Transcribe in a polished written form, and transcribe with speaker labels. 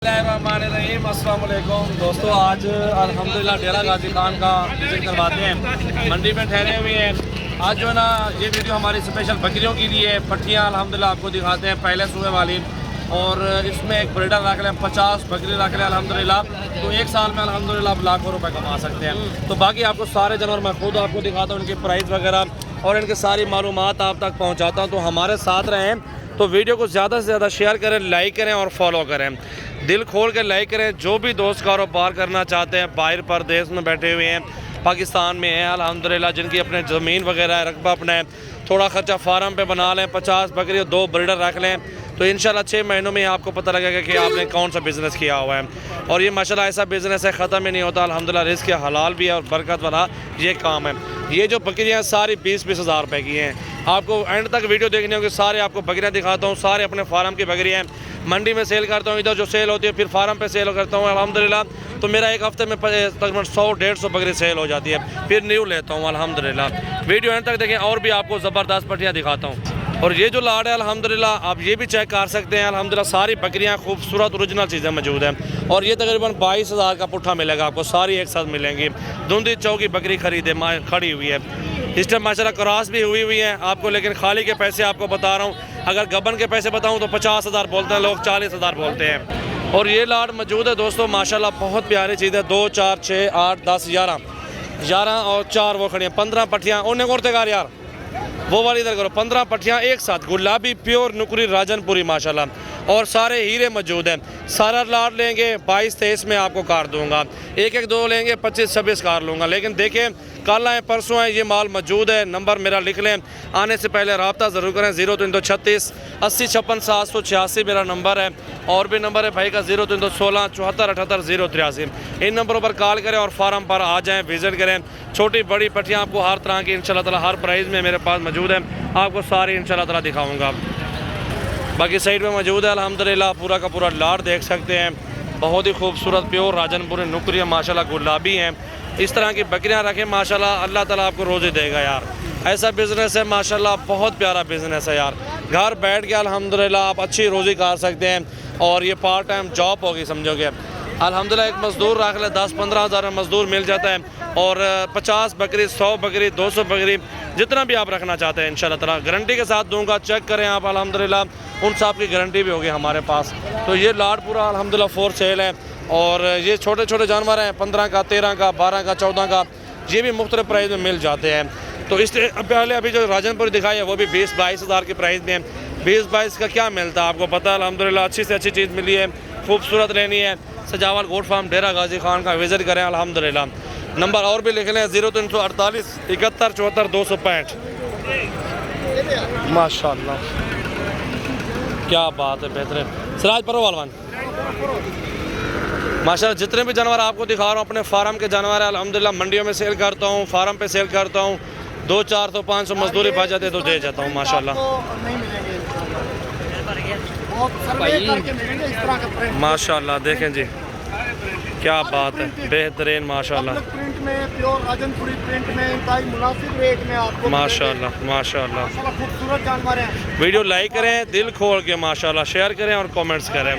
Speaker 1: अस्सलाम वालेकुम दोस्तों, आज अल्हम्दुलिल्लाह डेरा गाजी खान का विजिट करवाते हैं। मंडी में ठहरे हुए हैं। आज जो है ना, ये वीडियो हमारी स्पेशल बकरियों की लिए पट्टियाँ अल्हम्दुलिल्लाह आपको दिखाते हैं पहले सुबह वाली। और इसमें एक ब्रीडर रख लें, 50 बकरी रख लें अल्हम्दुलिल्लाह, तो एक साल में अल्हम्दुलिल्लाह आप लाखों रुपए कमा सकते हैं। तो बाकी आपको सारे जानवर मैं खुद आपको दिखाता हूँ, इनकी प्राइस वगैरह और इनकी सारी मालूमात आप तक पहुँचाता हूँ। तो हमारे साथ रहें, तो वीडियो को ज़्यादा से ज़्यादा शेयर करें, लाइक करें और फॉलो करें। दिल खोल के लाइक करें। जो भी दोस्त कारोबार करना चाहते हैं, बाहर परदेश में बैठे हुए हैं, पाकिस्तान में हैं अल्हम्दुलिल्लाह, जिनकी अपने ज़मीन वगैरह है, रकबा अपना है, थोड़ा ख़र्चा फार्म पे बना लें, 50 बकरी और 2 ब्रीडर रख लें, तो इंशाल्लाह 6 महीनों में आपको पता लगेगा कि आपने कौन सा बिज़नेस किया हुआ है। और ये माशाल्लाह ऐसा बिज़नेस है, ख़त्म ही नहीं होता अल्हम्दुलिल्लाह। रिस्क हलाल भी है और बरकत वाला ये काम है। ये जो बकरियाँ सारी 20-20 हज़ार रुपये की हैं। आपको एंड तक वीडियो देखनी होगी। सारे आपको बकरियाँ दिखाता हूँ, सारे अपने फार्म की बकरियाँ हैं। मंडी में सेल करता हूँ, इधर जो सेल होती है फिर फार्म पे सेल करता हूँ अल्हम्दुलिल्लाह। तो मेरा एक हफ्ते में तकरीबन 100-150 बकरी सेल हो जाती है, फिर न्यू लेता हूँ अल्हम्दुलिल्लाह। वीडियो एंड तक देखें और भी आपको ज़बरदस्त पट्टियाँ दिखाता हूँ। और ये जो लाड है अल्हम्दुलिल्लाह, आप ये भी चेक कर सकते हैं अल्हम्दुलिल्लाह, सारी बकरियाँ खूबसूरत ओरिजिनल चीज़ें मौजूद हैं। और ये तकरीबन 22 हज़ार का पुट्ठा मिलेगा आपको, सारी एक साथ मिलेंगी। धुंधी चौकी बकरी खड़ी हुई है। इस टाइम माशाल्लाह क्रॉस भी हुई है आपको, लेकिन खाली के पैसे आपको बता रहा हूँ। अगर गबन के पैसे बताऊँ तो 50 हज़ार बोलते हैं लोग, 40 हज़ार बोलते हैं। और ये लाड मौजूद है दोस्तों, माशाल्लाह बहुत प्यारी चीज़ है। 2 4 6 8 10 11 और 4 वो खड़ी हैं, 15 पट्टियाँ उन्हें करते कार यार, वो वाली इधर करो। 15 पट्टियाँ एक साथ, गुलाबी प्योर नुकरी राजनपुरी माशाल्लाह, और सारे हीरे मौजूद हैं। सारा लाड लेंगे 22-23 में आपको कार दूंगा, एक 2 लेंगे 25-26 कार लूँगा। लेकिन देखें, कल आए परसों आए, ये माल मौजूद है। नंबर मेरा लिख लें, आने से पहले रब्ता ज़रूर करें। 0336 80 56 786 मेरा नंबर है। और भी नंबर है भाई का 0316 74 78 083। इन नंबरों पर कॉल करें और फार्म पर आ जाएँ, विज़िट करें। छोटी बड़ी पट्टियाँ आपको हर तरह की इंशाल्लाह ताला हर प्राइस में मेरे पास मौजूद है, आपको सारी इंशाल्लाह ताला दिखाऊँगा। बाकी साइड में मौजूद है अल्हम्दुलिल्लाह, पूरा का पूरा लाड देख सकते हैं। बहुत ही खूबसूरत प्योर राजनपुरी नुकरियाँ माशाल्लाह गुलाबी हैं। इस तरह की बकरियां रखें माशाल्लाह, अल्लाह ताला आपको रोज़ी देगा यार। ऐसा बिज़नेस है माशाल्लाह, बहुत प्यारा बिज़नेस है यार। घर बैठ के अल्हम्दुलिल्लाह आप अच्छी रोज़ी कर सकते हैं। और ये पार्ट टाइम जॉब होगी समझोगे। अल्हम्दुलिल्लाह एक मज़दूर रख ले, 10-15 हज़ार में मज़दूर मिल जाता है। और 50 बकरी, 100 बकरी, 200 बकरी, जितना भी आप रखना चाहते हैं इंशाल्लाह ताला गारंटी के साथ दूंगा। चेक करें आप अल्हम्दुलिल्लाह, उन साहब की गारंटी भी होगी हमारे पास। तो ये लाड पूरा अल्हम्दुलिल्लाह फोर सेल है। और ये छोटे छोटे जानवर हैं, 15 का, 13 का, 12 का, 14 का, ये भी मुख्तलिफ प्राइस में मिल जाते हैं। तो इस पहले अभी जो राजनपुरी दिखाई है वो भी 20-22 हज़ार की प्राइस में है। 20-22 का क्या मिलता है आपको पता है अल्हम्दुलिल्लाह। अच्छी से अच्छी चीज़ मिली है, खूबसूरत लेनी है, सजावल गोट फार्म डेरा गाजी खान का विज़िट करें अल्हम्दुलिल्लाह। नंबर और भी लिख लें, 0348 71 74 265। माशाल्लाह क्या बात है, बेहतरीन सिराज परवालवान माशाल्लाह। जितने भी जानवर आपको दिखा रहा हूँ अपने फार्म के जानवर है अल्हम्दुलिल्लाह। मंडियों में सेल करता हूँ, फार्म पे सेल करता हूँ। 200-400-500 मजदूरी पा जाते तो दे जाता हूँ माशाल्लाह। माशाल्लाह देखें जी, क्या बात है, बेहतरीन माशाल्लाह।
Speaker 2: प्रिंट में प्योर राजनपुरी प्रिंट में इंतहाई मुनासिब रेट में आपको
Speaker 1: माशाल्लाह माशाल्लाह।
Speaker 2: खूबसूरत जानवर हैं।
Speaker 1: वीडियो लाइक करें, दिल खोल के माशाल्लाह, शेयर करें और कमेंट्स करें।